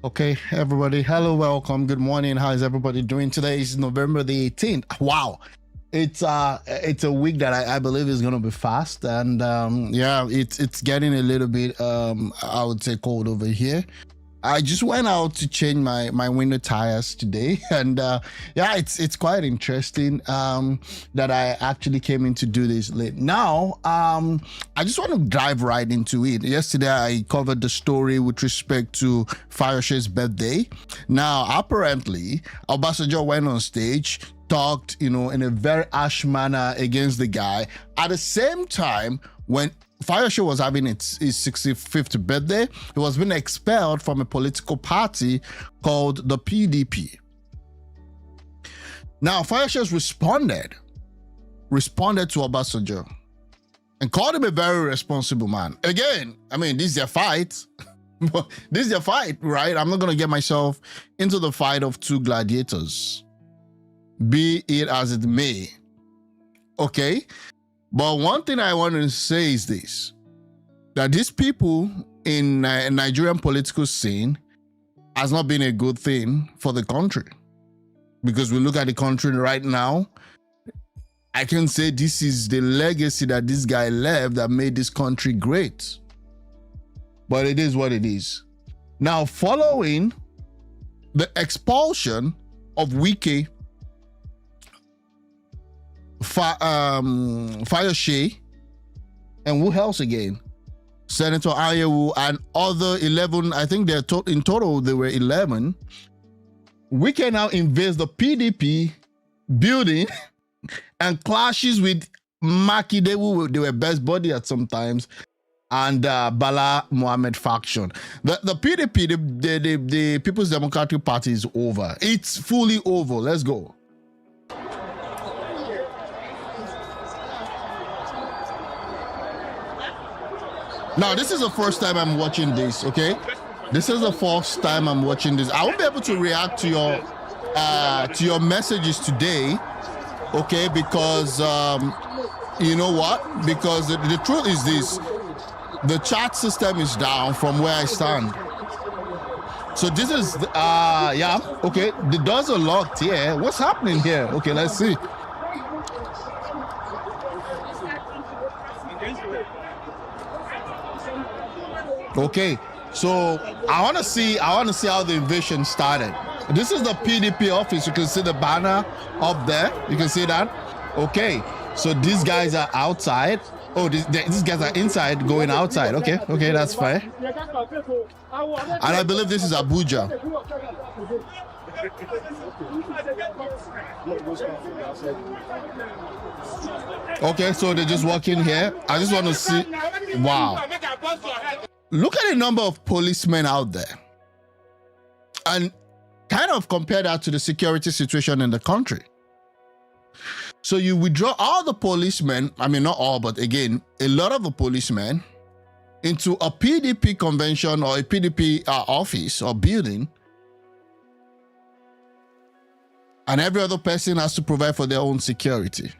Okay, everybody. Hello, welcome. Good morning. How is everybody doing? Today is November the 18th. Wow. It's a week that I believe is gonna be fast, and yeah, it's getting a little bit I would say cold over here. I just went out to change my winter tires today, and yeah, it's quite interesting that I actually came in to do this late. Now, I just want to dive right into it. Yesterday, I covered the story with respect to Fayose's birthday. Now, apparently, Obasanjo went on stage, talked, in a very harsh manner against the guy. At the same time, when Fayose was having his 65th birthday, he was being expelled from a political party called the PDP. Now, Fayose responded to Obasanjo and called him a very responsible man. Again, I mean, this is their fight. This is their fight, right? I'm not going to get myself into the fight of two gladiators, be it as it may. Okay? But one thing I want to say is this, that these people in Nigerian political scene has not been a good thing for the country. Because we look at the country right now, I can say this is the legacy that this guy left that made this country great. But it is what it is. Now, following the expulsion of WIKE, Fayose, and who else again? Senator Ayewu and other 11, I think they're in total there were 11. We can now invade the PDP building and clashes with Makinde, who they were best buddy at some times, and Bala Mohammed faction. The PDP, the People's Democratic Party, is over. It's fully over. Let's go. Now, this is the first time I'm watching this, okay? This is the first time I'm watching this. I won't be able to react to your messages today, okay? Because, you know what? Because the truth is this. The chat system is down from where I stand. So this is, yeah, okay. The doors are locked here. What's happening here? Okay, let's see. Okay, so I want to see how the invasion started. This is the PDP office. You can see the banner up there. You can see that. Okay, so these guys are outside. Oh, these guys are inside going outside. Okay, that's fine. And I believe this is Abuja. Okay, so they just walk in here. I just want to see. Wow. Look at the number of policemen out there and kind of compare that to the security situation in the country. So you withdraw all the policemen, I mean, not all, but again, a lot of the policemen into a PDP convention or a PDP office or building, and every other person has to provide for their own security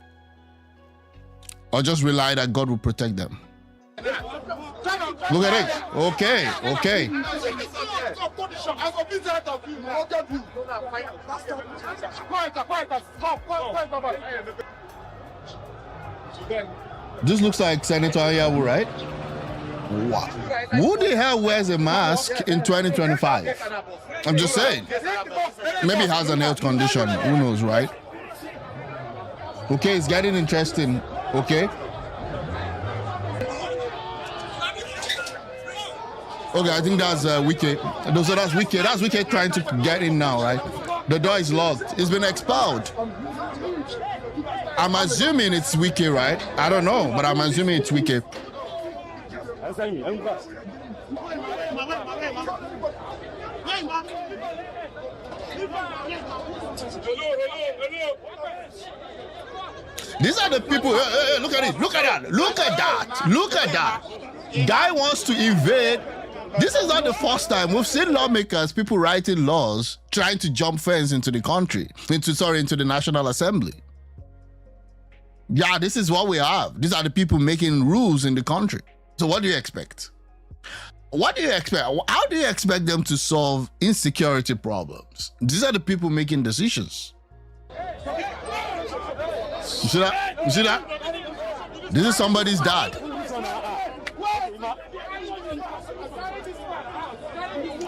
or just rely that God will protect them. Look at it. Okay. This looks like Senator Ayewu, right? Wow. Who the hell wears a mask in 2025? I'm just saying. Maybe he has an health condition. Who knows, right? Okay, it's getting interesting. Okay. Okay, I think that's WIKE. So that's WIKE. That's WIKE trying to get in now, right? The door is locked. It's been expelled. I'm assuming it's WIKE, right? I don't know, but I'm assuming it's WIKE. These are the people. Look at it. Look at that. Look at that. Look at that. Guy wants to invade. This is not the first time. We've seen lawmakers, people writing laws, trying to jump fence into the country, into the National Assembly. Yeah, this is what we have. These are the people making rules in the country. So what do you expect? what do you expect? How do you expect them to solve insecurity problems? These are the people making decisions. You see that? You see that? This is somebody's dad.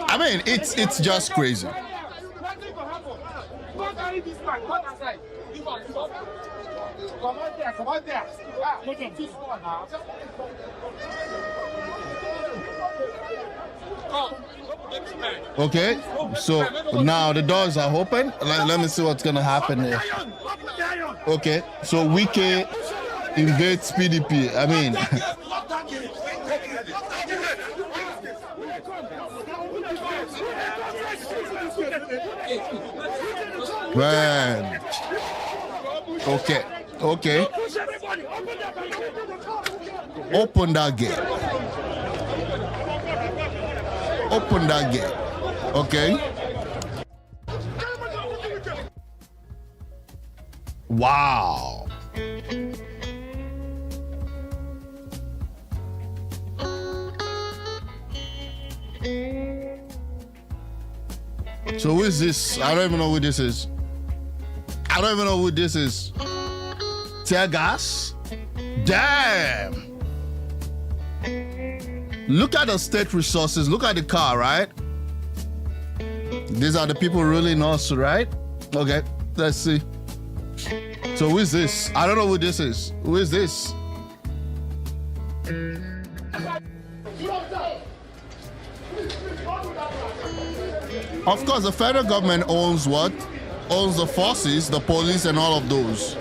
I mean, it's just crazy. Okay, so now the doors are open. Let me see what's gonna happen here. Okay, so WIKE invades PDP. I mean, man. Okay, okay. Open that gate. Open that gate. Okay. Wow. So who is this? I don't even know who this is. I don't even know who this is. Tear gas? Damn. Look at the state resources. Look at the car, right? These are the people ruling us, right? Okay, let's see. So who is this? I don't know who this is. Who is this? Of course, the federal government owns what? Owns the forces, the police, and all of those.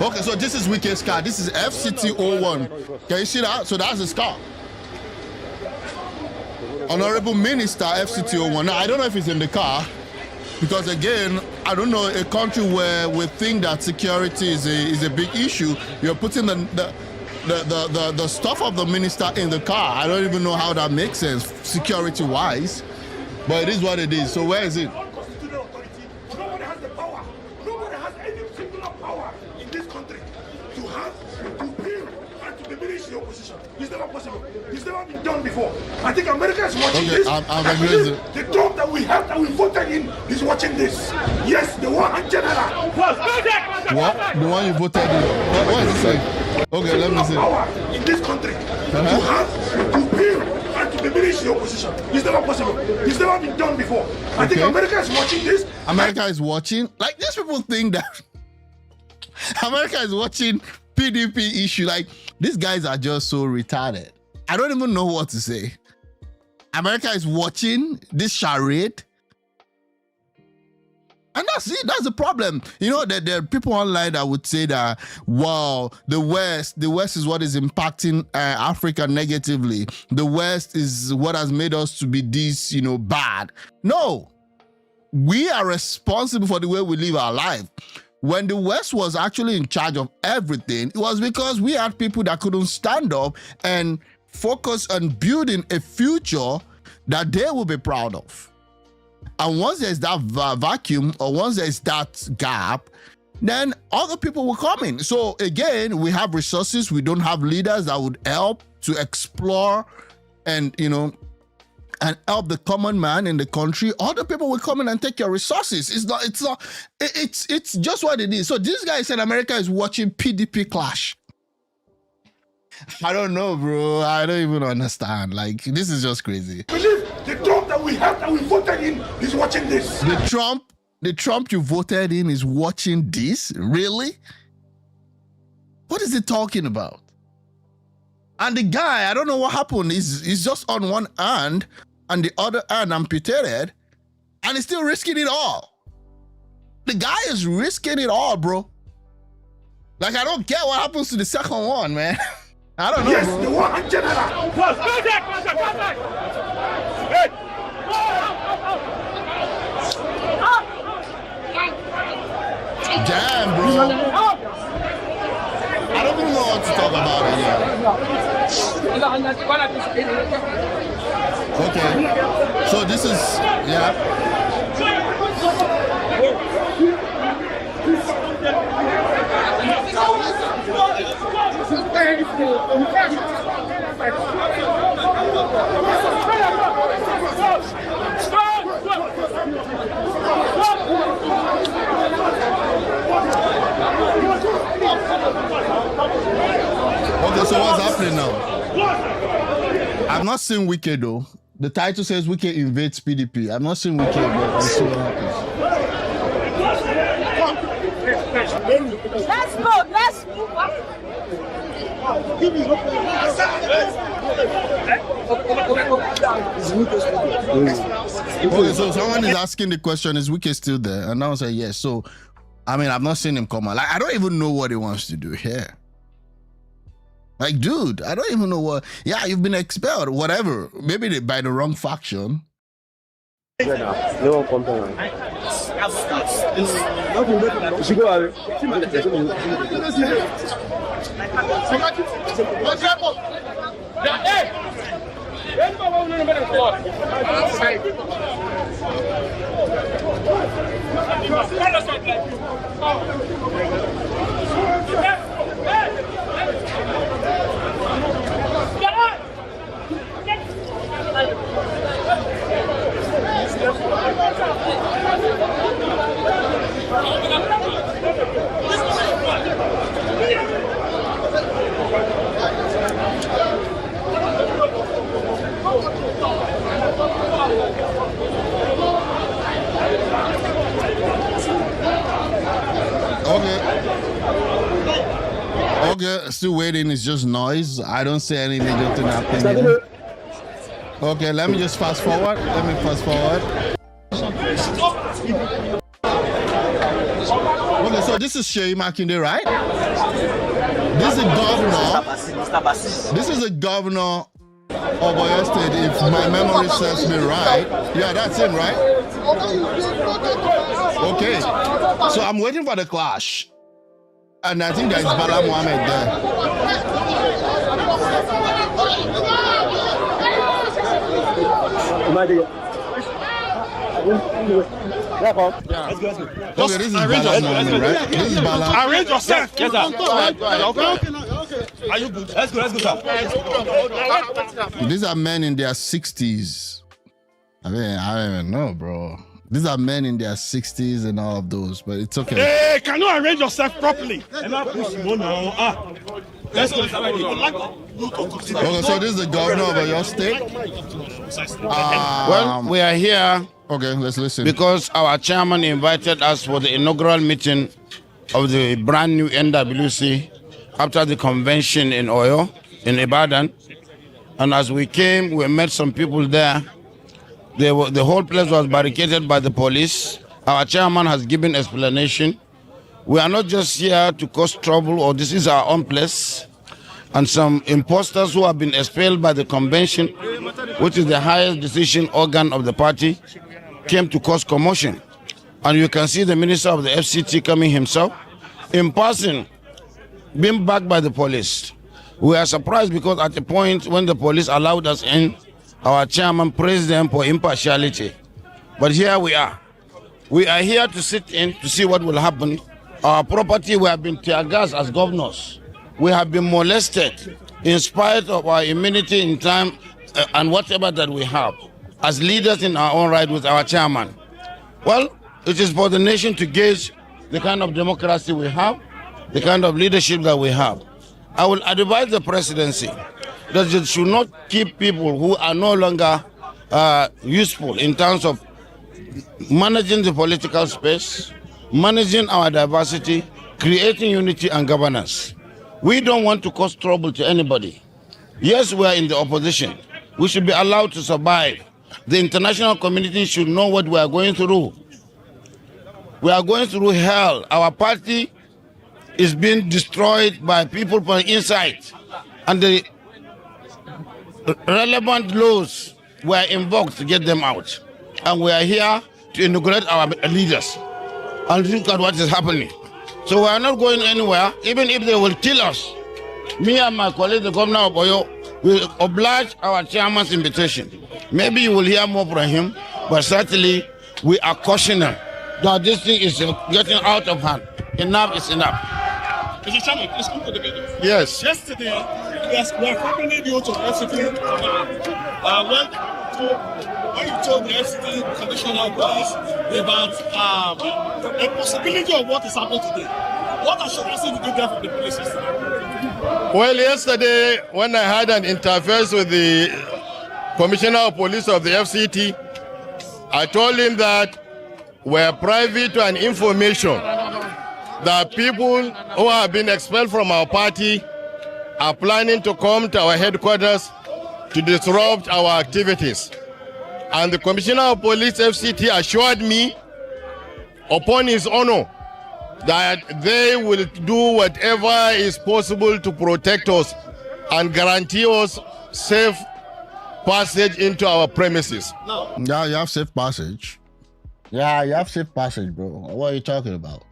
Okay, so this is WIKE's car. This is FCT01. Can you see that? So that's his car. Honorable Minister FCT01. Now, I don't know if he's in the car, because again, I don't know, a country where we think that security is a big issue, you're putting the stuff of the minister in the car. I don't even know how that makes sense security-wise, but it is what it is. So where is it? Nobody has the power. Nobody has any singular power in this country to have, to build, and to diminish the opposition. It's never possible. It's never been done before. I think America is watching this. The Trump that we have, that we voted in, is watching this. Yes, the war in general. What? The one you voted in? What is it saying? Okay, let me see. Power in this country to have, to build, and to diminish the opposition. It's never possible. It's never been done before. I think America is watching this. America is watching? Like, these people think that America is watching PDP issue. Like, these guys are just so retarded. I don't even know what to say. America is watching this charade. And that's it. That's the problem. You know, there are people online that would say that, wow, the West is what is impacting Africa negatively. The West is what has made us to be this, you know, bad. No, we are responsible for the way we live our life. When the West was actually in charge of everything, it was because we had people that couldn't stand up and focus on building a future that they will be proud of. And once there's that vacuum, or once there's that gap, then other people will come in. So again, we have resources. We don't have leaders that would help to explore and, you know, and help the common man in the country. Other people will come in and take your resources. It's just what it is. So this guy said America is watching PDP clash. I don't know, bro. I don't even understand. Like, this is just crazy. Believe the Trump that we have, that we voted in, is watching this. The Trump you voted in is watching this? Really? What is he talking about? And the guy, I don't know what happened. He's just on one hand and the other hand amputated, and he's still risking it all. The guy is risking it all, bro. Like, I don't get what happens to the second one, man. I don't know. Yes, bro. the war in general. Damn, bro. I don't even know what to talk about it. Okay. So this is, yeah. Okay, so what's happening now? I've not seen WIKE though. The title says WIKE invades PDP. I've not seen WIKE, but I'll see what happens. Let's go. Let's move up. Okay, so someone is asking the question, is WIKE still there? And I was like, yes. So, I mean, I've not seen him come out. Like, I don't even know what he wants to do here. Like, dude, I don't even know what. Yeah, you've been expelled, whatever. Maybe by the wrong faction. Okay, still waiting. It's just noise. I don't see any major thing happening. Okay, let me just fast forward. Okay, so this is Sheyi Makinde, right? This is the governor. This is the governor of Oyo State, if my memory serves me right. Yeah, that's him, right? Okay, so I'm waiting for the clash. And I think there's Bala Mohammed there. Okay, this is Bala Mohammed, right? This is Bala. Arrange yourself. Yes, sir. Okay. Are you good? Let's go, sir. These are men in their 60s. I mean, I don't even know, bro. These are men in their 60s and all of those, but it's okay. Hey, can you arrange yourself properly? Let's go. Okay, so this is the governor of your state. Well, we are here. Okay, let's listen. Because our chairman invited us for the inaugural meeting of the brand new NWC after the convention in Oyo, in Ibadan. And as we came, we met some people there. The whole place was barricaded by the police. Our chairman has given explanation. We are not just here to cause trouble, or this is our own place. And some imposters who have been expelled by the convention, which is the highest decision organ of the party, came to cause commotion. And you can see the minister of the FCT coming himself, in person, being backed by the police. We are surprised because at the point when the police allowed us in, our chairman praised them for impartiality. But here we are. We are here to sit in to see what will happen. Our property, we have been tear gassed as governors. We have been molested in spite of our immunity in time and whatever that we have as leaders in our own right with our chairman. Well, it is for the nation to gauge the kind of democracy we have, the kind of leadership that we have. I will advise the presidency that it should not keep people who are no longer useful in terms of managing the political space, managing our diversity, creating unity and governance. We don't want to cause trouble to anybody. Yes, we are in the opposition. We should be allowed to survive. The international community should know what we are going through. We are going through hell. Our party is being destroyed by people from inside. And the relevant laws were invoked to get them out. And we are here to inaugurate our leaders and look at what is happening. So we are not going anywhere, even if they will kill us. Me and my colleague, the governor of Oyo, will oblige our chairman's invitation. Maybe you will hear more from him, but certainly we are cautioning that this thing is getting out of hand. Enough is enough. Mr. Chairman, please come to the meeting. Yes. Yesterday, we accompanied you to the FCT. Went to when you told the FCT Commissioner of Police about a possibility of what is happening today, what assurance did you get from the police system? Well, yesterday, when I had an interface with the Commissioner of Police of the FCT, I told him that we're privy to an information that people who have been expelled from our party are planning to come to our headquarters to disrupt our activities. And the Commissioner of Police FCT assured me, upon his honor, that they will do whatever is possible to protect us and guarantee us safe passage into our premises. Yeah, you have safe passage. Yeah, you have safe passage, bro. What are you talking about?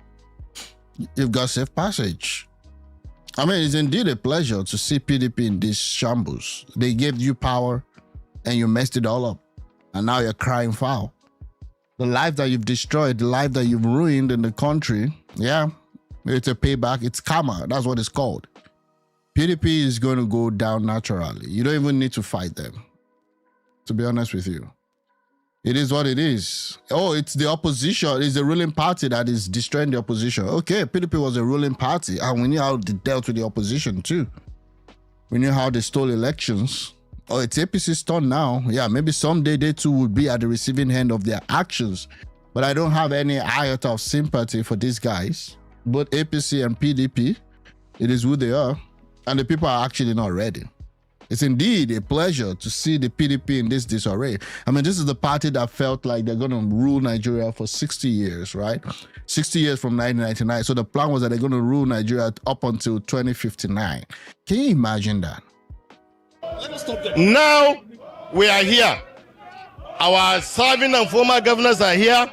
You've got safe passage. I mean, it's indeed a pleasure to see PDP in this shambles. They gave you power and you messed it all up. And now you're crying foul. The life that you've destroyed, the life that you've ruined in the country, yeah, it's a payback. It's karma. That's what it's called. PDP is going to go down naturally. You don't even need to fight them, to be honest with you. It is what it is. Oh, it's the opposition. It's the ruling party that is destroying the opposition. Okay, PDP was a ruling party, and we knew how they dealt with the opposition too. We knew how they stole elections. Oh, it's APC's turn now. Yeah, maybe someday they too will be at the receiving end of their actions. But I don't have any iota of sympathy for these guys. Both APC and PDP, it is who they are. And the people are actually not ready. It's indeed a pleasure to see the PDP in this disarray. I mean, this is the party that felt like they're going to rule Nigeria for 60 years, right? 60 years from 1999. So the plan was that they're going to rule Nigeria up until 2059. Can you imagine that? Now we are here. Our serving and former governors are here.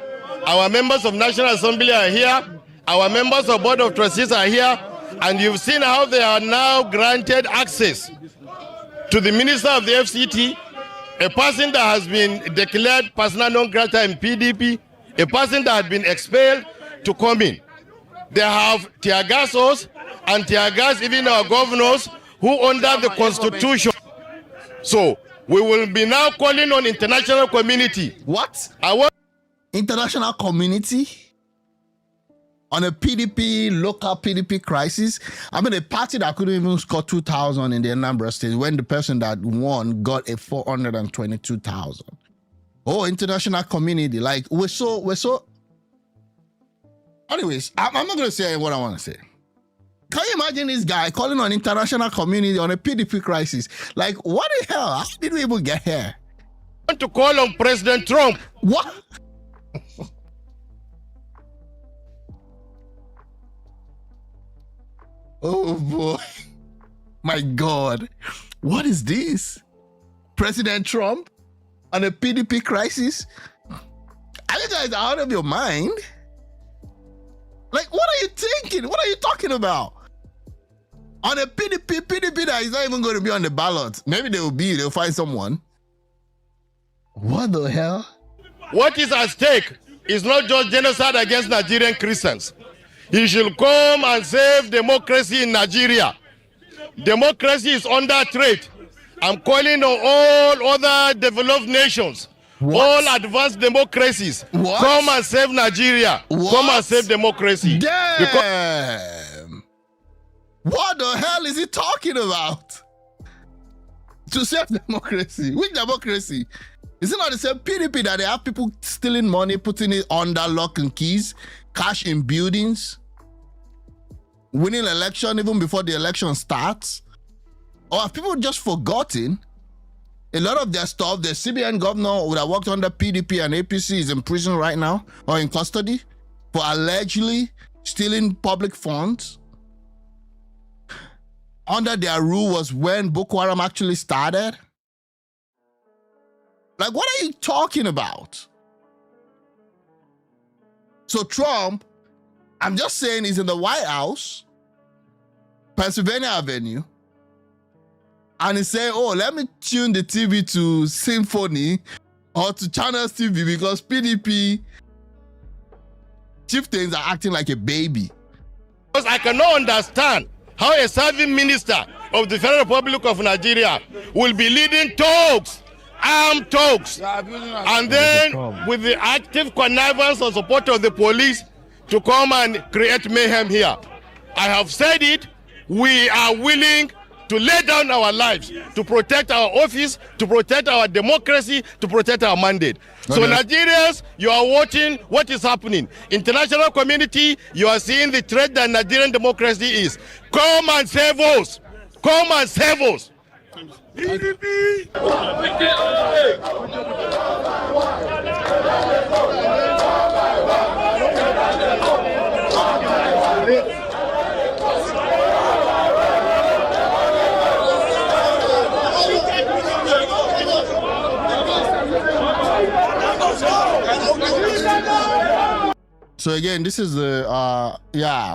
Our members of National Assembly are here. Our members of Board of Trustees are here. And you've seen how they are now granted access to the Minister of the FCT, a person that has been declared persona non grata in PDP, a person that had been expelled, to come in. They have tear gas us and tear gas even our governors who under the Constitution. So we will be now calling on international community. What? International community? On a PDP, local PDP crisis? I mean, a party that couldn't even score 2,000 in the Anambra State when the person that won got a 422,000. Oh, international community. Like, we're so... Anyways, I'm not going to say what I want to say. Can you imagine this guy calling on international community on a PDP crisis? Like, what the hell? How did we even get here? I want to call on President Trump. What? Oh boy. My God. What is this? President Trump on a PDP crisis? Are you guys out of your mind? Like, what are you thinking? What are you talking about? On a PDP that is not even going to be on the ballot. Maybe they will be, they'll find someone. What the hell? What is at stake is not just genocide against Nigerian Christians. He should come and save democracy in Nigeria. Democracy is under threat. I'm calling on all other developed nations, all advanced democracies. Come and save Nigeria. Come and save democracy. Damn. What the hell is he talking about? To save democracy? Which democracy? Is it not the same PDP that they have people stealing money, putting it under lock and keys, cash in buildings, winning election even before the election starts? Or have people just forgotten a lot of their stuff? The CBN governor who have worked under PDP and APC is in prison right now or in custody for allegedly stealing public funds. Under their rule was when Boko Haram actually started. Like, what are you talking about? So Trump, I'm just saying, he's in the White House, Pennsylvania Avenue, and he's saying, oh, let me tune the TV to Symphony or to Channels TV because PDP chieftains are acting like a baby. Because I cannot understand how a serving minister of the Federal Republic of Nigeria will be leading talks armed thugs, and then with the active connivance and support of the police to come and create mayhem here. I have said it, we are willing to lay down our lives to protect our office, to protect our democracy, to protect our mandate. So Nigerians, you are watching what is happening. International community, you are seeing the threat that Nigerian democracy is. Come and save us. Come and save us. PDP. So again, this is the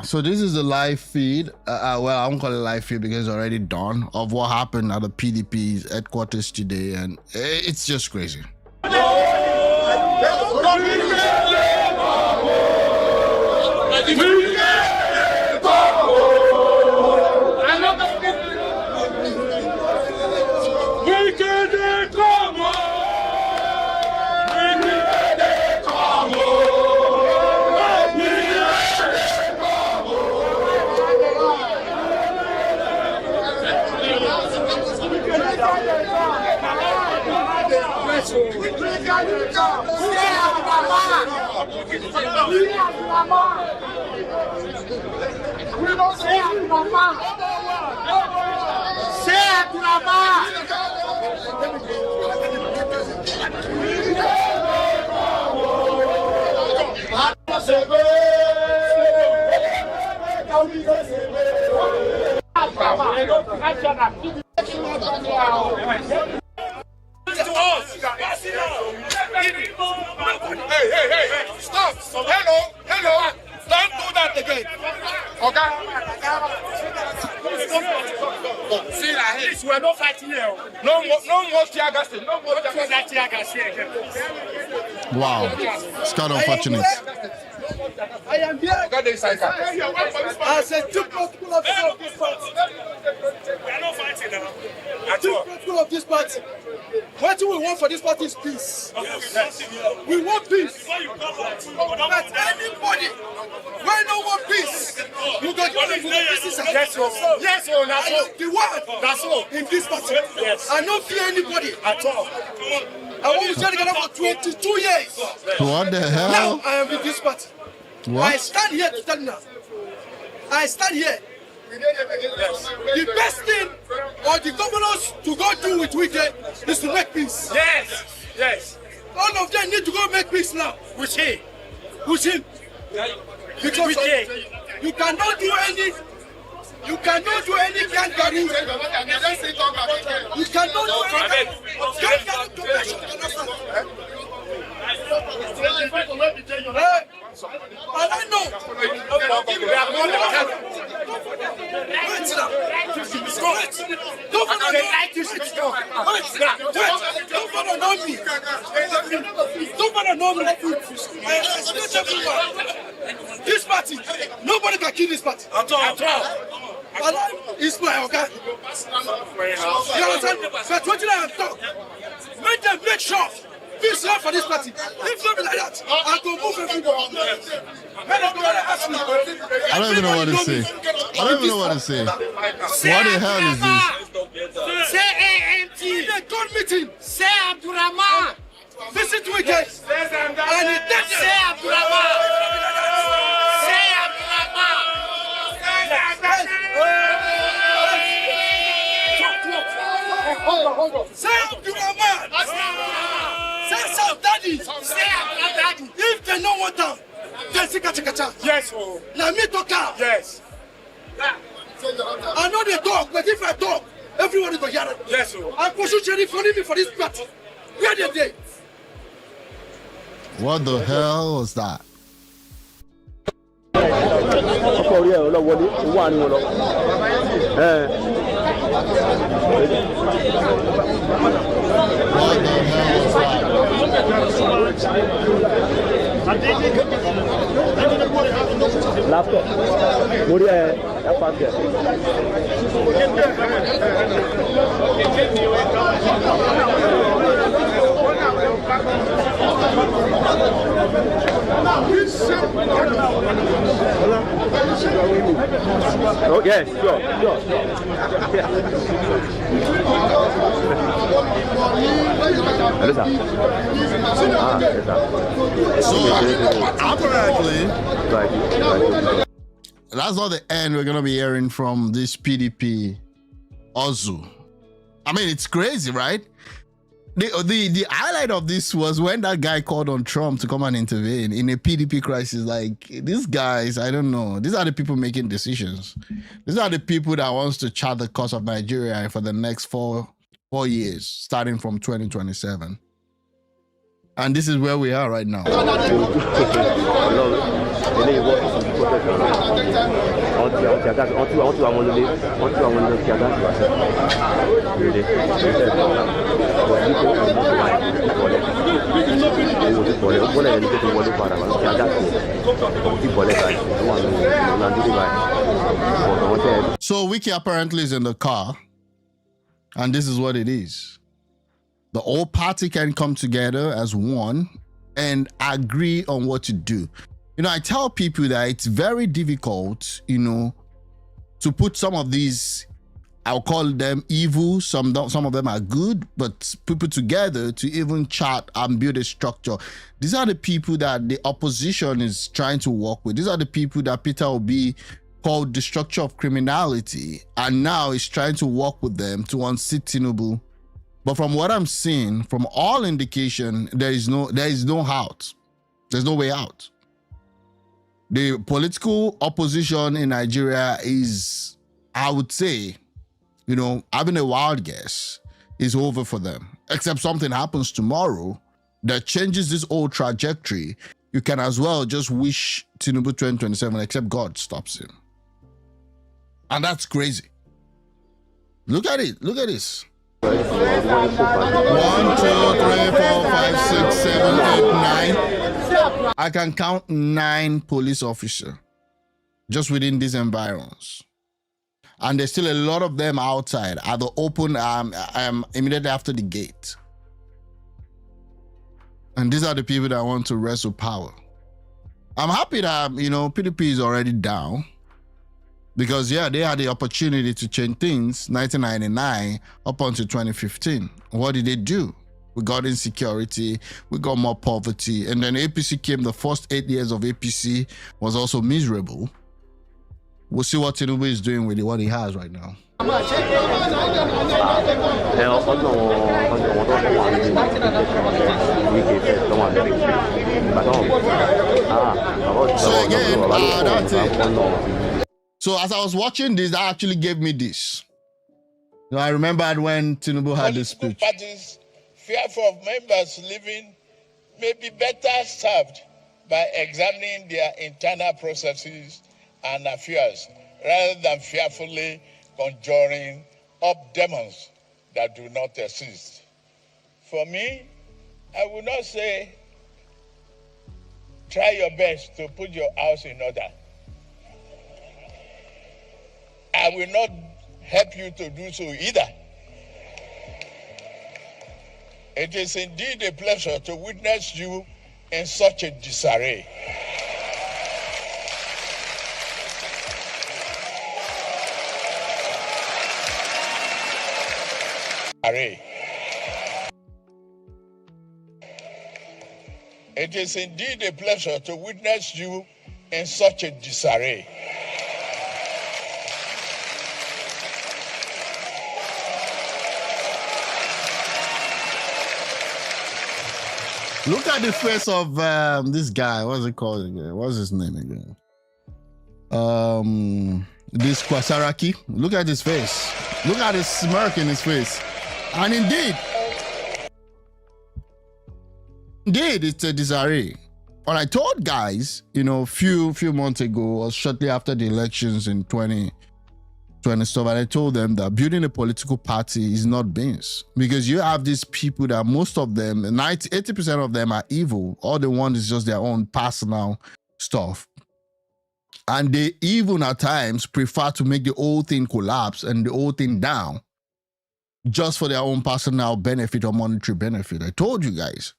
so this is the live feed. Well, I won't call it live feed because it's already done, of what happened at the PDP's headquarters today, and it's just crazy. Hey, stop. Hello. Don't do that again. Okay? See, like, we're not fighting here. No more tear gassing. No more tear gassing. Wow. It's kind of unfortunate. I am here. As a two people of this party. We are not fighting now. Two people of this party. What do we want for this party is peace. We want peace. But anybody, when no want peace, you got to give peace. Yes, the word. That's all. In this party. Yes. I don't fear anybody at all. I want to stay together for 22 years. What the hell? Now I am in this party. What? I stand here to tell you now. I stand here. The best thing or the governors to go do with WIKE is to make peace. Yes. All of them need to go make peace now. With him. Because you cannot do any. You cannot do any gangaring. You cannot do any gangaring to and I know. Don't know me. This party, nobody can kill this party. At all. It's my okay. You understand? But what did I talk? Make them make sure. Peace for this party. If not like that, I go move everybody. I don't even know what to say. What the hell is this? Say AMT. They called meeting. Say Abdurrahman. Visit WIKE. And he did say Abdurrahman. Say Abdurrahman. Hold on. Say Abdurrahman. Say daddy. Say daddy. If they don't want them, then say kacha. Yes. Now me talk. Yes. I know they talk, but if I talk, everyone is going to hear it. Yes. I push you for me for this party. Where are they? What the hell was that? Laptop. What Oh, yes, sure. Hello, sir. Yes, sir. So apparently, Right. that's not the end we're gonna be hearing from this PDP Ozu. I mean, it's crazy, right? The highlight of this was when that guy called on Trump to come and intervene in a PDP crisis. Like, these guys, I don't know. These are the people making decisions. These are the people that wants to chart the course of Nigeria for the next four years, starting from 2027. And this is where we are right now. So WIKE apparently is in the car, and this is what it is. The whole party can come together as one and agree on what to do. You know, I tell people that it's very difficult, you know, to put some of these, I'll call them evil, some of them are good, but people together to even chart and build a structure. These are the people that the opposition is trying to work with. These are the people that Peter Obi called the structure of criminality, and now is trying to work with them to unseat Tinubu. But from what I'm seeing, from all indication, there is no out. There's no way out. The political opposition in Nigeria is, I would say, you know, having a wild guess, is over for them. Except something happens tomorrow that changes this whole trajectory. You can as well just wish Tinubu 2027, except God stops him. And that's crazy. Look at it. Look at this. 1, 2, 3, 4, 5, 6, 7, 8, 9. I can count 9 police officers just within these environs. And there's still a lot of them outside at the open immediately after the gate. And these are the people that want to wrestle power. I'm happy that, you know, PDP is already down. Because, yeah, they had the opportunity to change things 1999 up until 2015. What did they do? We got insecurity, we got more poverty, and then APC came. The first 8 years of APC was also miserable. We'll see what Tinubu is doing with what he has right now. So again, that's it. So as I was watching this, that actually gave me this. You know, I remembered when Tinubu had this speech. Parties fearful of members leaving may be better served by examining their internal processes and affairs rather than fearfully conjuring up demons that do not exist. For me, I will not say try your best to put your house in order. I will not help you to do so either. It is indeed a pleasure to witness you in such a disarray. It is indeed a pleasure to witness you in such a disarray. Look at the face of this guy. What's it called again? What's his name again? This Kwasaraki. Look at his face. Look at his smirk in his face. And indeed, it's a disarray. But I told guys, you know, few months ago, or shortly after the elections in 2020 stuff, and I told them that building a political party is not beans, because you have these people that most of them, 80% of them are evil. All they want is just their own personal stuff. And they even at times prefer to make the whole thing collapse and the whole thing down just for their own personal benefit or monetary benefit. I told you guys.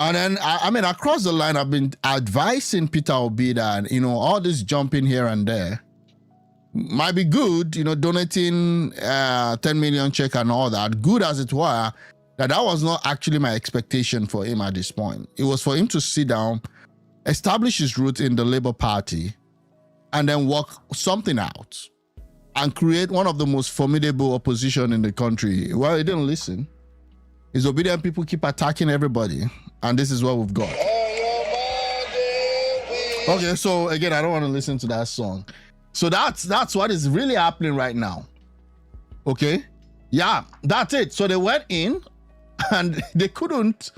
And then, I mean, across the line, I've been advising Peter Obi that, all this jumping here and there might be good, donating 10 million check and all that, good as it were, that was not actually my expectation for him at this point. It was for him to sit down, establish his roots in the Labour Party, and then work something out and create one of the most formidable opposition in the country. Well, he didn't listen. His obedient people keep attacking everybody, and this is what we've got. Okay, so again, I don't want to listen to that song. So that's what is really happening right now. Okay? Yeah, that's it. So they went in and they couldn't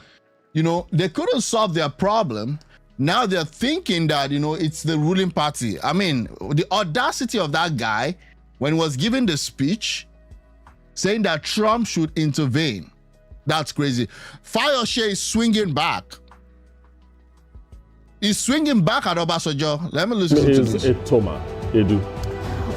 solve their problem. Now they're thinking that, it's the ruling party. I mean, the audacity of that guy when he was giving the speech saying that Trump should intervene. That's crazy. Fayose is swinging back. He's swinging back at Obasanjo. Let me listen to this.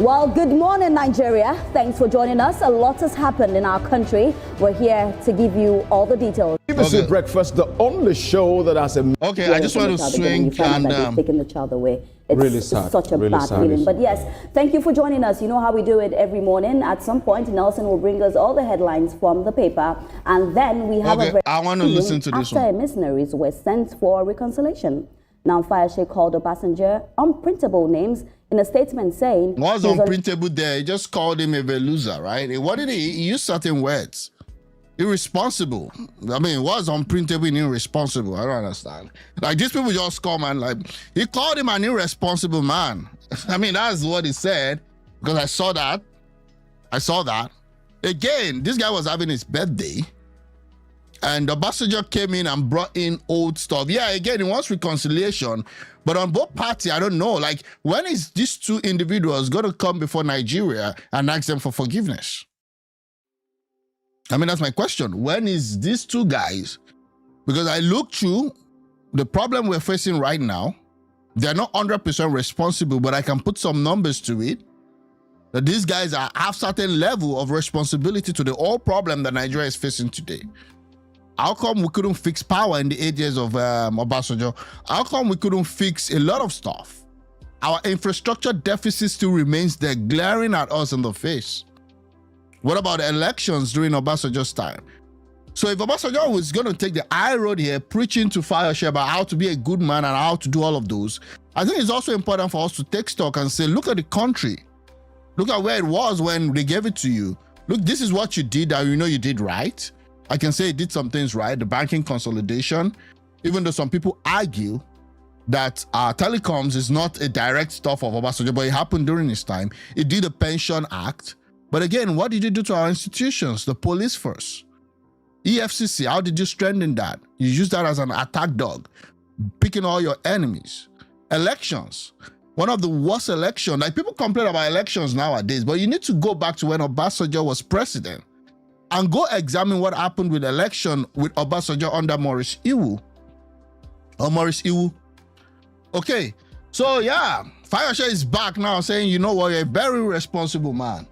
Well, good morning, Nigeria. Thanks for joining us. A lot has happened in our country. We're here to give you all the details. BBC Breakfast, the only show that has a... Okay, I just want to swing and... taking the child away. It's really sad. Such a bad feeling. But yes, thank you for joining us. You know how we do it every morning. At some point, Nelson will bring us all the headlines from the paper. And then we have I want to listen to this one. After missionaries were sent for reconciliation. Now, Fayose called Obasanjo unprintable names in a statement saying... What's unprintable there? He just called him a loser, right? What did he use certain words? Irresponsible. I mean, what's unprintable and irresponsible? I don't understand. Like, these people just come and he called him an irresponsible man. I mean, that's what he said, because I saw that. Again, this guy was having his birthday, and Obasanjo came in and brought in old stuff. Yeah, again, he wants reconciliation, but on both parties, I don't know. Like, when is these two individuals going to come before Nigeria and ask them for forgiveness? I mean, that's my question. When is these two guys? Because I look through the problem we're facing right now. They're not 100% responsible, but I can put some numbers to it. That these guys have certain level of responsibility to the whole problem that Nigeria is facing today. How come we couldn't fix power in the 8 years of Obasanjo? How come we couldn't fix a lot of stuff? Our infrastructure deficit still remains there, glaring at us in the face. What about the elections during Obasanjo's time? So if Obasanjo was going to take the high road here, preaching to Fayose about how to be a good man and how to do all of those, I think it's also important for us to take stock and say, look at the country. Look at where it was when they gave it to you. Look, this is what you did that you did right. I can say it did some things right. The banking consolidation, even though some people argue that telecoms is not a direct stuff of Obasanjo, but it happened during his time. It did the Pension Act. But again, what did you do to our institutions? The police first. EFCC, how did you strengthen that? You use that as an attack dog, picking all your enemies. Elections. One of the worst elections. Like, people complain about elections nowadays, but you need to go back to when Obasanjo was president and go examine what happened with election with Obasanjo under Maurice Iwu. Okay, so yeah, Fayose is back now saying, you know what, you're a very responsible man.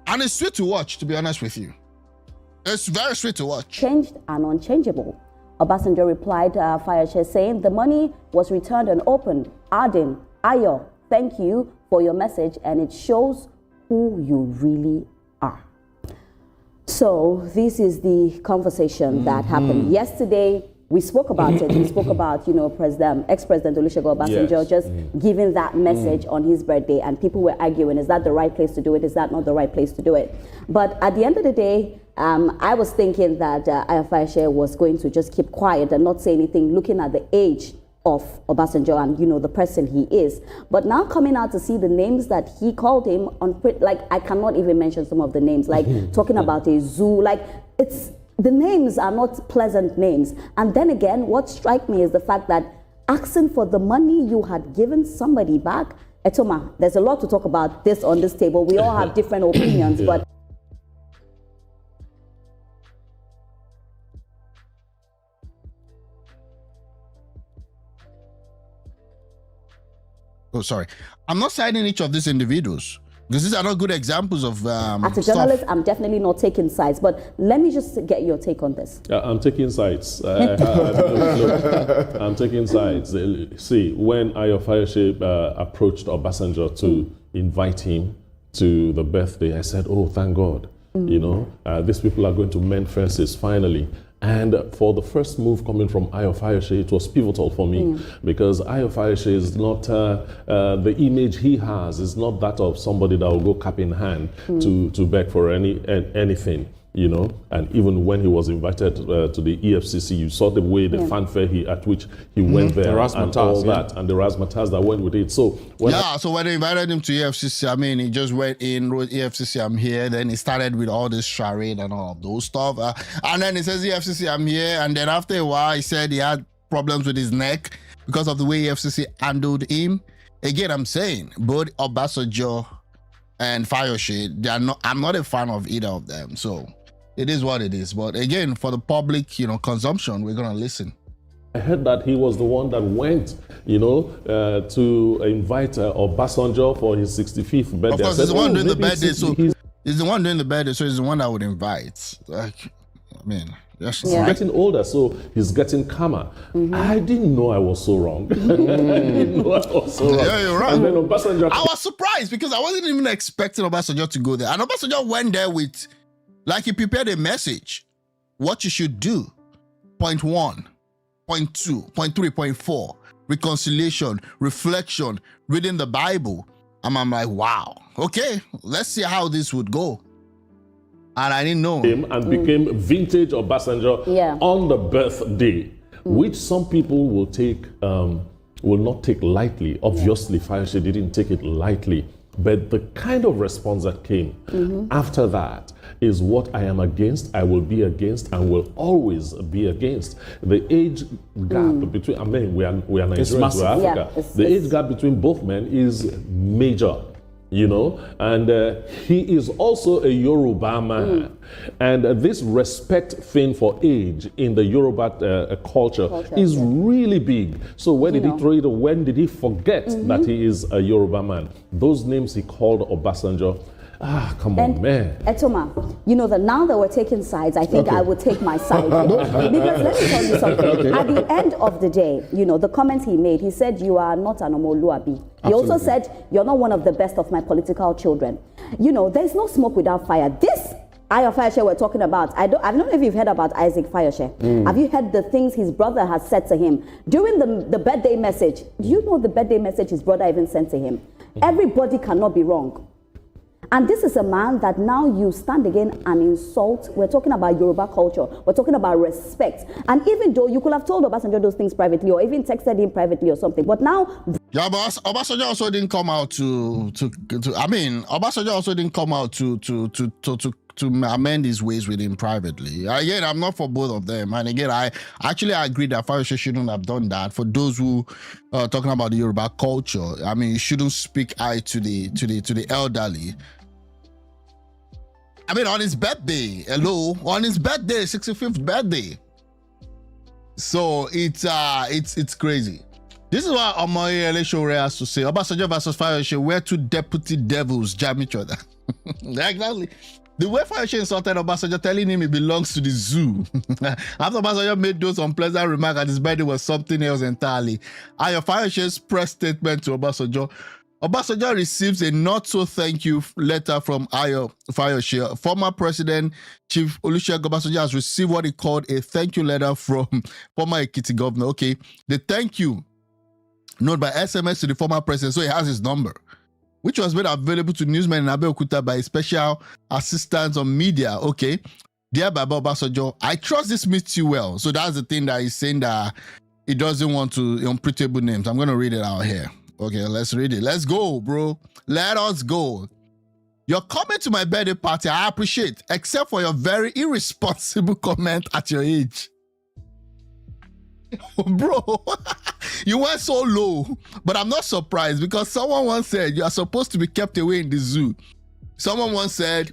And it's sweet to watch, to be honest with you. It's very sweet to watch. Changed and unchangeable. Obasanjo replied Fayose saying the money was returned and opened, adding, Ayo, thank you for your message and it shows who you really are. So this is the conversation that happened yesterday. We spoke about it. We spoke about, ex-President Olusegun Obasanjo just giving that message on his birthday, and people were arguing, is that the right place to do it? Is that not the right place to do it? But at the end of the day, I was thinking that Fayose was going to just keep quiet and not say anything, looking at the age of Obasanjo and, the person he is. But now coming out to see the names that he called him, I cannot even mention some of the names, like talking about a zoo, the names are not pleasant names. And then again, what strikes me is the fact that asking for the money you had given somebody back, Etoma, there's a lot to talk about this on this table. We all have different opinions, but... Oh, sorry. I'm not citing each of these individuals. Because these are not good examples of As a journalist, I'm definitely not taking sides, but let me just get your take on this. I'm taking sides. I'm taking sides. See, when Ayo Fayose approached Obasanjo to invite him to the birthday, I said, oh, thank God. You know, these people are going to mend fences finally. And for the first move coming from Ayo Fayose, it was pivotal for me because Ayo Fayose is not, the image he has is not that of somebody that will go cap in hand to beg for anything, you know. And even when he was invited to the EFCC, you saw the way, the fanfare at which he went there and all that, and the razzmatazz that went with it. So when so when they invited him to EFCC, I mean, he just went in, wrote EFCC, I'm here. Then he started with all this charade and all of those stuff. And then he says, EFCC, I'm here. And then after a while, he said he had problems with his neck because of the way EFCC handled him. Again, I'm saying, both Obasanjo and Fayose, I'm not a fan of either of them. So it is what it is. But again, for the public, you know, consumption, we're going to listen. I heard that he was the one that went, you know, to invite Obasanjo for his 65th birthday. Of course, he's the one doing the birthday, so he's the one doing the birthday, so he's the one that would invite. Like, I mean, he's getting older, so he's getting calmer. I didn't know I was so wrong. I didn't know I was so wrong. Yeah, you're right. And then Obasanjo, I was surprised because I wasn't even expecting Obasanjo to go there. And Obasanjo went there with, like, he prepared a message. What you should do. Point 1. Point 2, point 3, point 4, reconciliation, reflection, reading the Bible. And I'm like, wow, okay, let's see how this would go. And I didn't know. And became vintage Obasanjo on the birthday, which some people will not take lightly. Obviously, Fayose didn't take it lightly. But the kind of response that came after that is what I am against, I will be against, and will always be against. The age gap between, I mean, we are Nigerians, we're Africa. Yeah, the age gap between both men is major, you know, and he is also a Yoruba man. And this respect thing for age in the Yoruba culture is really big. So where did he throw it? When did he forget that he is a Yoruba man? Those names he called Obasanjo. Come on, man. Etoma, you know that now that we're taking sides, I think I would take my side. Because let me tell you something. At the end of the day, you know, the comments he made, he said, you are not an Omoluabi. He also said, you're not one of the best of my political children. You know, there's no smoke without fire. This Ayo Fayose we're talking about, I don't know if you've heard about Isaac Fayose. Have you heard the things his brother has said to him? During the birthday message, do you know the birthday message his brother even sent to him? Everybody cannot be wrong. And this is a man that now you stand again and insult. We're talking about Yoruba culture. We're talking about respect. And even though you could have told Obasanjo those things privately or even texted him privately or something, but now... Yeah, but Obasanjo also didn't come out Obasanjo also didn't come out to amend his ways with him privately. Again, I'm not for both of them. And again, I agree that Fayose shouldn't have done that. For those who are talking about the Yoruba culture, I mean, you shouldn't speak to the elderly. I mean, on his birthday, on his birthday, 65th birthday. So it's crazy. This is what Omoye Eleshore has to say. Obasanjo versus Fayose, where two deputy devils jam each other. Exactly. The way Fayose insulted Obasanjo, telling him he belongs to the zoo. After Obasanjo made those unpleasant remarks at his birthday was something else entirely. Ayo Fayose's press statement to Obasanjo. Obasanjo receives a not so thank you letter from Ayo Fayose. Former President Chief Olusegun Obasanjo has received what he called a thank you letter from former Ekiti governor. Okay, the thank you note by SMS to the former president, so he has his number, which was made available to newsmen in Abeokuta by special assistants on media. Okay, dear Baba Obasanjo, I trust this meets you well. So that's the thing that he's saying, that he doesn't want to unpretable names. I'm going to read it out here. Okay, let's read it. Let's go, bro. Let us go. You're coming to my birthday party, I appreciate, except for your very irresponsible comment at your age. Bro, you went so low, but I'm not surprised because someone once said you are supposed to be kept away in the zoo. Someone once said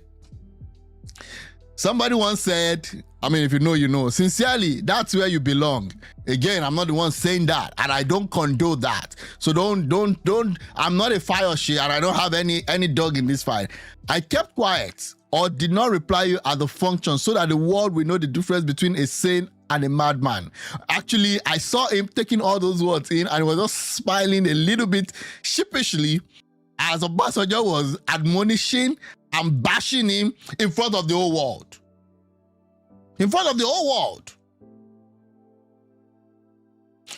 Somebody once said, I mean, if you know, you know. Sincerely, that's where you belong. Again, I'm not the one saying that, and I don't condone that. So don't. I'm not a Fayose, and I don't have any dog in this fight. I kept quiet or did not reply you at the function so that the world will know the difference between a sane and a madman. Actually, I saw him taking all those words in, and he was just smiling a little bit sheepishly as Obasanjo was admonishing and bashing him in front of the whole world. In front of the whole world.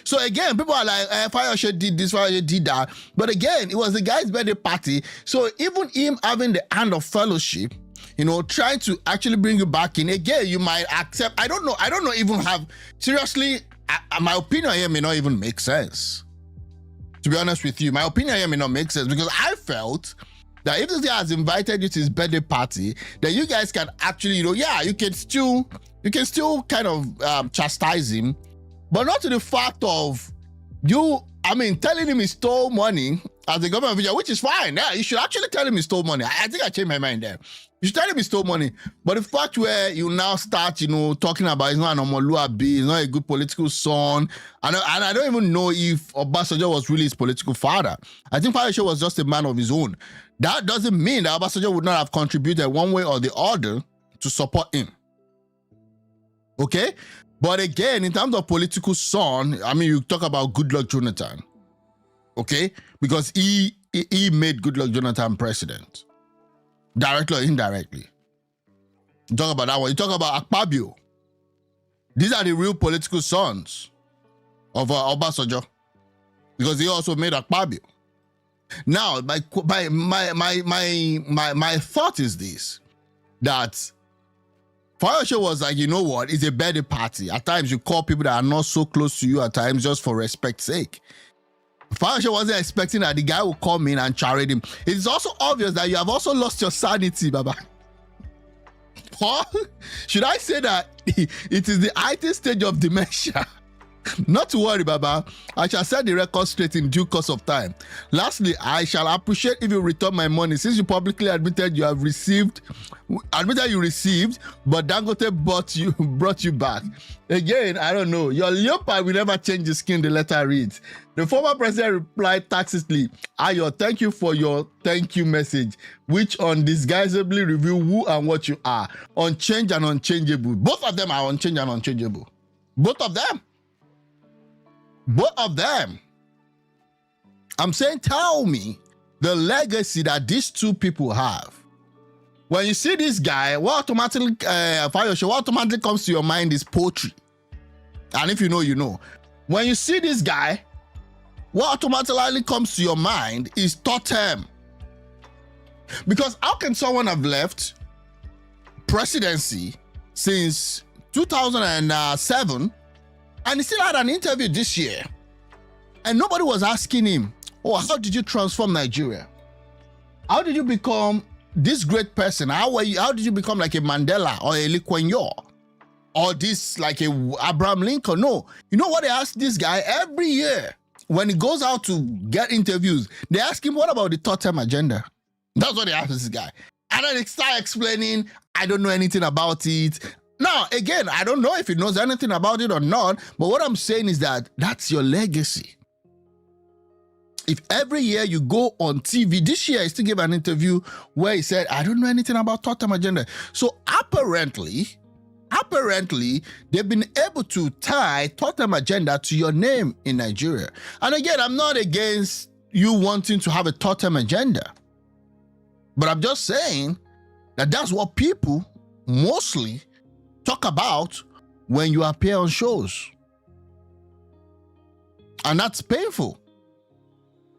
So again, people are like, Fayose did this, Fayose did that. But again, it was the guy's birthday party. So even him having the hand of fellowship, you know, trying to actually bring you back in, again, you might accept. I don't know even have, seriously, my opinion here may not even make sense. To be honest with you, my opinion here may not make sense, because I felt that if this guy has invited you to his birthday party, then you guys can actually, you know, yeah, you can still kind of chastise him, but not to the fact of you, I mean, telling him he stole money as a government official, which is fine. Yeah, you should actually tell him he stole money. I think I changed my mind there. You should tell him he stole money. But the fact where you now start, you know, talking about he's not an Omoluabi, he's not a good political son, and I don't even know if Obasanjo was really his political father. I think Fayose was just a man of his own. That doesn't mean that Obasanjo would not have contributed one way or the other to support him. Okay? But again, in terms of political son, I mean, you talk about Goodluck Jonathan. Okay? Because he made Goodluck Jonathan president. Directly or indirectly. You talk about that one. You talk about Akpabio. These are the real political sons of Obasanjo. Because he also made Akpabio. Now, my thought is this, that Fayose was like, you know what, it's a birthday party. At times you call people that are not so close to you at times just for respect's sake. Fayose wasn't expecting that the guy will come in and charade him. It's also obvious that you have also lost your sanity, Baba. Or should I say that it is the IT stage of dementia? Not to worry, Baba. I shall set the record straight in due course of time. Lastly, I shall appreciate if you return my money, since you publicly admitted you received, but Dangote brought you back. Again, I don't know. Your leopard will never change the skin, the letter reads. The former president replied tacitly, Ayo, thank you for your thank you message, which undisguisedly reveal who and what you are. Unchanged and unchangeable. Both of them are unchanged and unchangeable. Both of them. Both of them. I'm saying, tell me the legacy that these two people have. When you see this guy, what automatically comes to your mind is poetry. And if you know, you know. When you see this guy, what automatically comes to your mind is totem. Because how can someone have left presidency since 2007 and he still had an interview this year, and nobody was asking him, oh, how did you transform Nigeria? How did you become this great person? How did you become like a Mandela or a Lee Kuan Yew? Or this like a Abraham Lincoln? No. You know what they ask this guy every year? When he goes out to get interviews, they ask him, what about the totem agenda? That's what they ask this guy. And then they start explaining, I don't know anything about it. Now, again, I don't know if he knows anything about it or not, but what I'm saying is that that's your legacy. If every year you go on TV, this year he still gave an interview where he said, I don't know anything about totem agenda. So apparently, they've been able to tie totem agenda to your name in Nigeria. And again, I'm not against you wanting to have a totem agenda, but I'm just saying that that's what people mostly talk about when you appear on shows. And that's painful.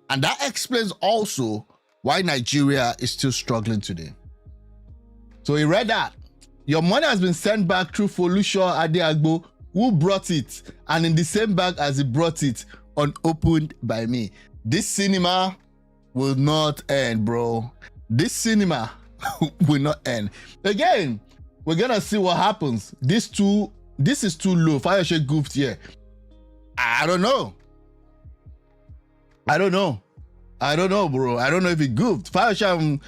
And that explains also why Nigeria is still struggling today. So he read that. Your money has been sent back through Folusho Adeagbo, who brought it, and in the same bag as he brought it, unopened by me. This cinema will not end, bro. This cinema will not end. Again, we're gonna see what happens. This is too low. Fayose goofed here. I don't know, bro. I don't know if he goofed. Fayose,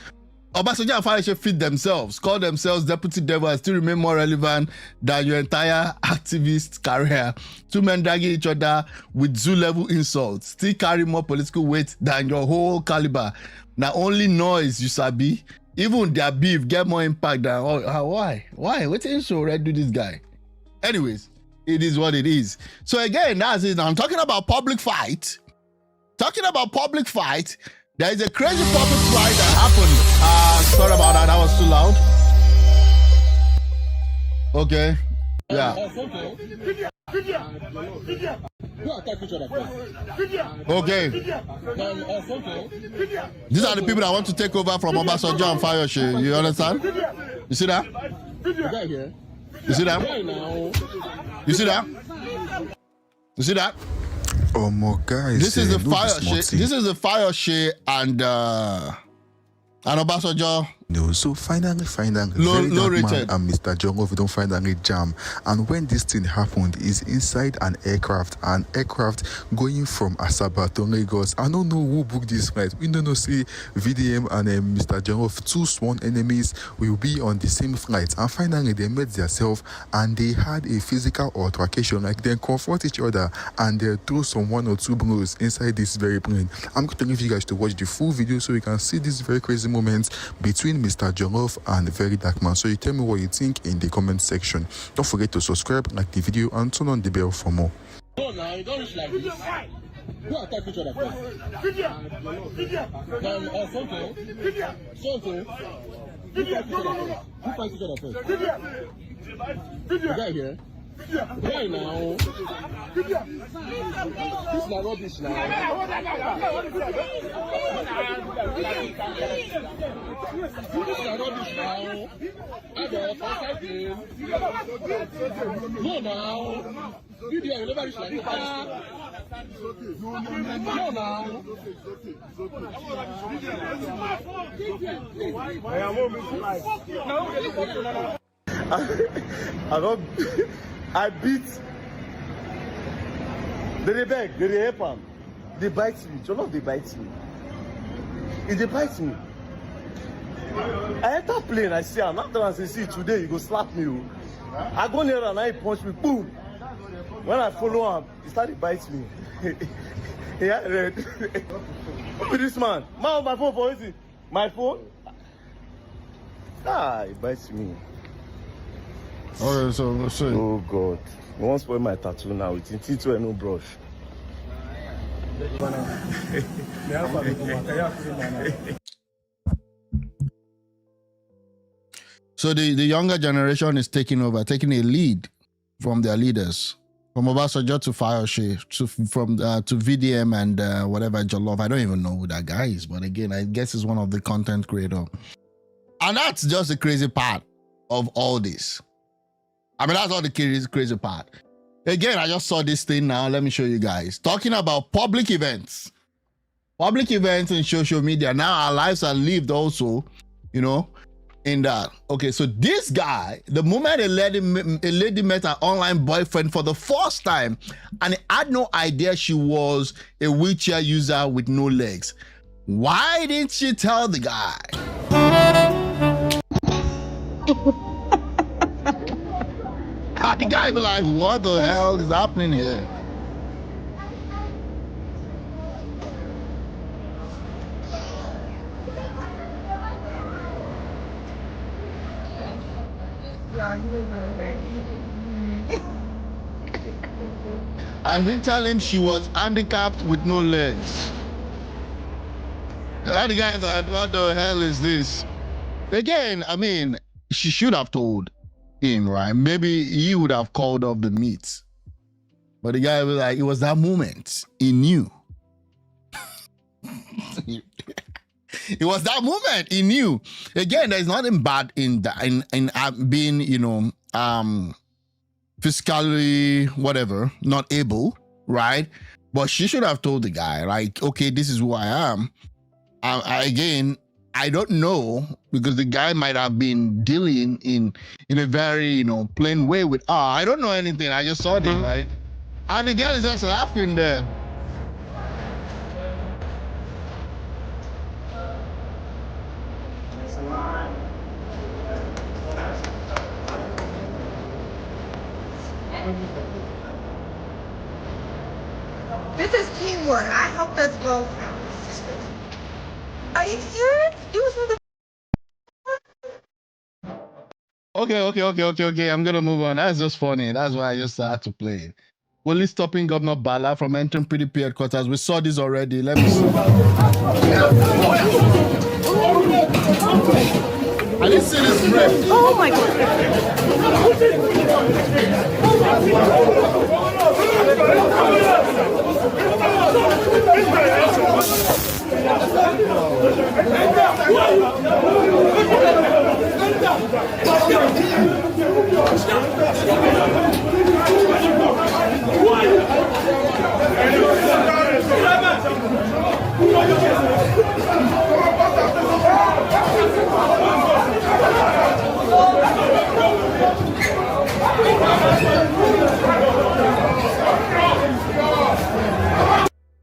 Obasanjo and Fayose fit themselves, call themselves deputy devil, and still remain more relevant than your entire activist career. Two men dragging each other with zoo-level insults still carry more political weight than your whole caliber. Now only noise you sabi. Even their beef get more impact than why? What should I do this guy? Anyways, it is what it is. So again, that's it. I'm talking about public fight. There is a crazy public fight that happened. Sorry about that. That was too loud. Okay. Yeah. Okay. These are the people that want to take over from Obasanjo and Fayose. You understand? You see that? You see that? You see that? You see that? Oh my guys, this is the Fayose. This is the Fayose and Obasanjo. No, so finally, low rated. And Mr. Jollof don't finally jam. And when this thing happened, is inside an aircraft going from Asaba to Lagos. I don't know who booked this flight. We don't know. See, VDM and Mr. Jollof, two sworn enemies, will be on the same flight. And finally, they met themselves and they had a physical altercation. Like they confront each other and they throw some 1 or 2 blows inside this very plane. I'm going to leave you guys to watch the full video so you can see these very crazy moments between Mr. Jollof and the Very Dark Man. So you tell me what you think in the comment section. Don't forget to subscribe, like the video, and turn on the bell for more. No, now you don't reach like this. Who attack each other first? Who fight each other first? You guys here? Why now? This is not rubbish now. No now. Video will never reach like that. No now. I beat. They beg, they help them. They bite me. Jollof, they bite me. If they bite me, I enter plane, I see him. After I see today, you go slap me. I go near and I punch me, boom. When I follow him, he started bite me. Yeah, red. Who is this man? Man, my phone for easy. My phone? He bites me. Okay, so let's see. Oh God. You won't spoil my tattoo now with Tito and no brush. So the younger generation is taking over, taking a lead from their leaders. From Obasanjo to Fayose, to VDM and whatever Jollof. I don't even know who that guy is, but again, I guess he's one of the content creators. And that's just the crazy part of all this. I mean, that's all the crazy part. Again, I just saw this thing now. Let me show you guys. Talking about public events. Public events in social media. Now our lives are lived also, you know, in that. Okay, so this guy, the moment a lady met her online boyfriend for the first time, and he had no idea she was a wheelchair user with no legs. Why didn't she tell the guy? The guy be like, what the hell is happening here? I didn't tell him she was handicapped with no legs. The guy's like, what the hell is this? Again, I mean, she should have told him, right? Maybe he would have called off the meet. But the guy was like, it was that moment. He knew. It was that moment. He knew. Again, there's nothing bad in that, in being, you know, physically, whatever, not able, right? But she should have told the guy, like, okay, this is who I am. Again, I don't know, because the guy might have been dealing in a very, you know, plain way with her. I don't know anything. I just saw this, right? And the girl is just laughing there. This is teamwork. I hope that's both. Are you serious? You was with Okay. I'm gonna move on. That's just funny. That's why I just had to play it. Police stopping Governor Bala from entering PDP headquarters. We saw this already. Let me see. I didn't see this rip. Oh my God.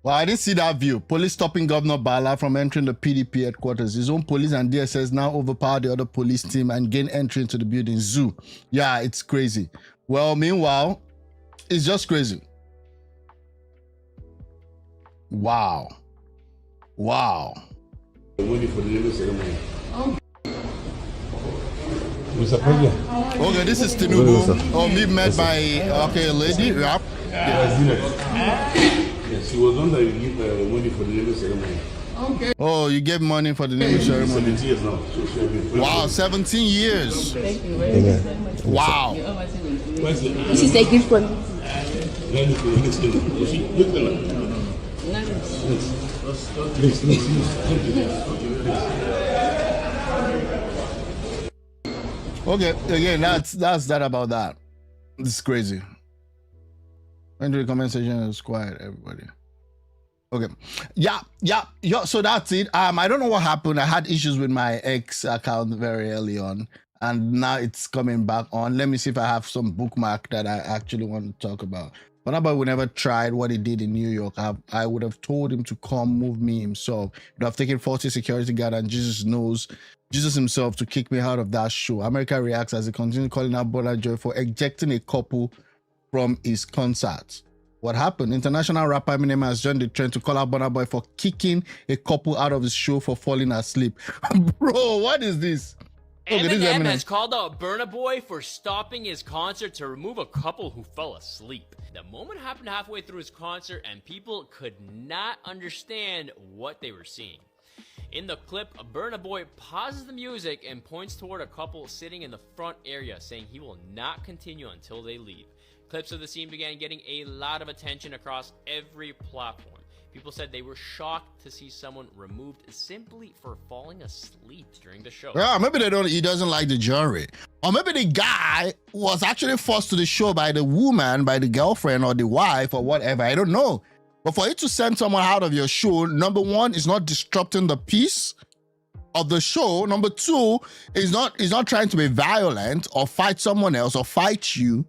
Well, I didn't see that view. Police stopping Governor Bala from entering the PDP headquarters. His own police and DSS now overpower the other police team and gain entry into the building. Zoo. Yeah, it's crazy. Well, meanwhile, it's just crazy. Wow. Mr. President. Okay, this is Tinubu. Oh, me met by a lady. Yep. Yes, he was one that you give money for the naming ceremony. Okay. Oh, you gave money for the naming ceremony. 17 years now. So wow, 17 years. Thank you very much. Wow. This is a gift from Okay, again, that's that about that. This is crazy. Enter the comment section is quiet, everybody. Okay. Yeah. So that's it. I don't know what happened. I had issues with my X account very early on, and now it's coming back on. Let me see if I have some bookmark that I actually want to talk about. Burna Boy would never tried what he did in New York. I would have told him to come move me himself. He would have taken 40 security guard and Jesus himself to kick me out of that show. America reacts as he continues calling out Burna Boy for ejecting a couple from his concert. What happened? International rapper Eminem has joined the trend to call out Burna Boy for kicking a couple out of his show for falling asleep. Bro, what is this? Eminem has called out Burna Boy for stopping his concert to remove a couple who fell asleep. The moment happened halfway through his concert and people could not understand what they were seeing. In the clip, Burna Boy pauses the music and points toward a couple sitting in the front area, saying he will not continue until they leave. Clips of the scene began getting a lot of attention across every platform. People said they were shocked to see someone removed simply for falling asleep during the show. Yeah, maybe he doesn't like the jury. Or maybe the guy was actually forced to the show by the woman, by the girlfriend or the wife or whatever. I don't know. But for you to send someone out of your show, number one, is not disrupting the peace of the show. Number two, is not trying to be violent or fight someone else or fight you.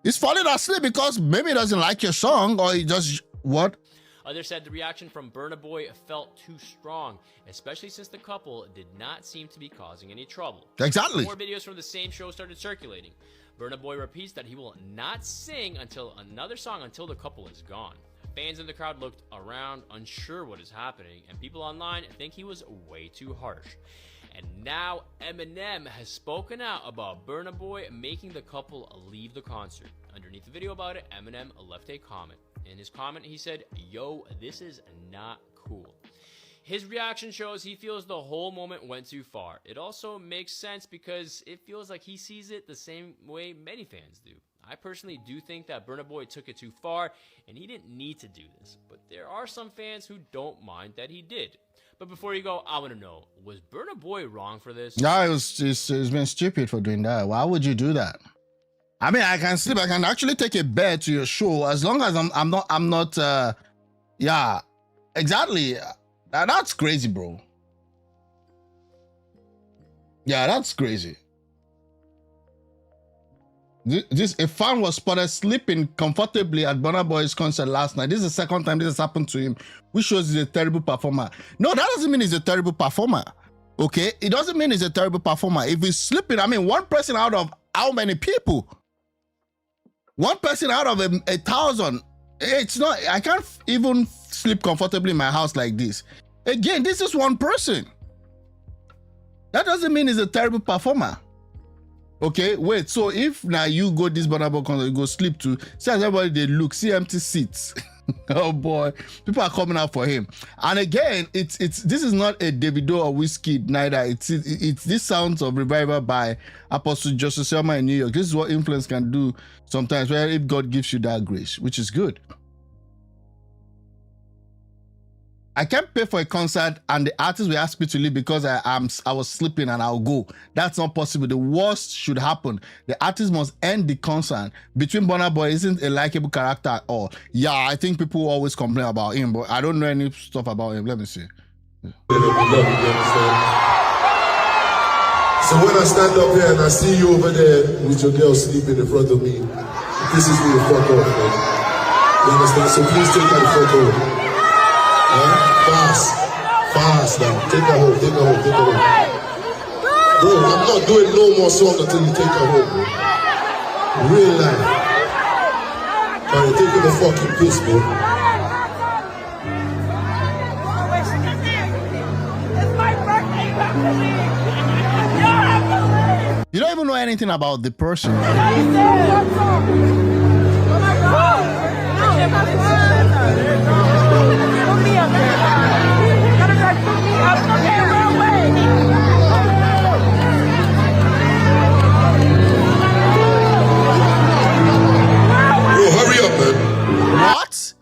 He's falling asleep because maybe he doesn't like your song or he just what? Others said the reaction from Burna Boy felt too strong, especially since the couple did not seem to be causing any trouble. Exactly. More videos from the same show started circulating. Burna Boy repeats that he will not sing until the couple is gone. Fans in the crowd looked around, unsure what is happening, and people online think he was way too harsh. And now Eminem has spoken out about Burna Boy making the couple leave the concert. Underneath the video about it, Eminem left a comment. In his comment, he said, "Yo, this is not cool." His reaction shows he feels the whole moment went too far. It also makes sense because it feels like he sees it the same way many fans do. I personally do think that Burna Boy took it too far and he didn't need to do this, but there are some fans who don't mind that he did. But before you go, I want to know, was Burna Boy wrong for this? No, it's been stupid for doing that. Why would you do that? I mean, I can sleep. I can actually take a bed to your show as long as I'm not. Yeah, exactly. That's crazy, bro. Yeah, that's crazy. A fan was spotted sleeping comfortably at Burna Boy's concert last night. This is the second time this has happened to him, which shows he's a terrible performer. No, that doesn't mean he's a terrible performer. Okay, it doesn't mean he's a terrible performer. If he's sleeping, I mean, one person out of how many people? One person out of 1,000. It's not, I can't even sleep comfortably in my house like this. Again, this is one person. That doesn't mean he's a terrible performer. Okay, wait, so if now you go this Burna Boy concert, you go sleep too, see as everybody they look, see empty seats. Oh boy, people are coming out for him. And again, this is not a Davido or Wizkid neither. It's this sounds of revival by Apostle Joseph Selma in New York. This is what influence can do sometimes, where if God gives you that grace, which is good. I can't pay for a concert and the artist will ask me to leave because I was sleeping and I'll go. That's not possible. The worst should happen. The artist must end the concert. Between Burna Boy isn't a likable character at all. Yeah, I think people always complain about him, but I don't know any stuff about him. Let me see. So when I stand up here and I see you over there with your girl sleeping in front of me, this is me the fuck off, man. You understand? So please take that fuck off. Fast now. Take her home, take her home, take her home. Bro, I'm not doing no more song until you take her home, bro. Real life. Alright, take her the fucking piss, bro. You don't even know anything about the person. What?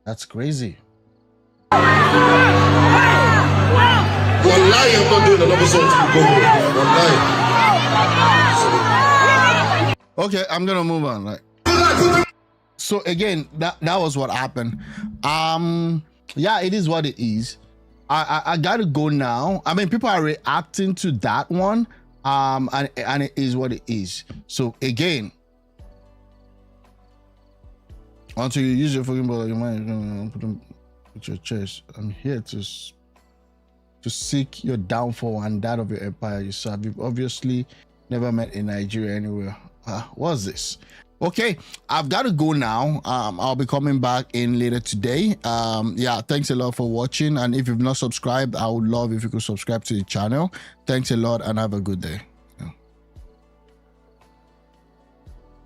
That's crazy. Wallahi, I'm not doing another song to go home. Wallahi. Okay, I'm gonna move on. Like, so again, that was what happened. Yeah, it is what it is. I gotta go now. I mean, people are reacting to that one. And it is what it is. So again, until you use your fucking ball, your mind, put them with your chest. I'm here to seek your downfall and that of your empire you serve. You've obviously never met in Nigeria anywhere. What's this? Okay, I've got to go now. I'll be coming back in later today. Yeah, thanks a lot for watching. And if you've not subscribed, I would love if you could subscribe to the channel. Thanks a lot and have a good day.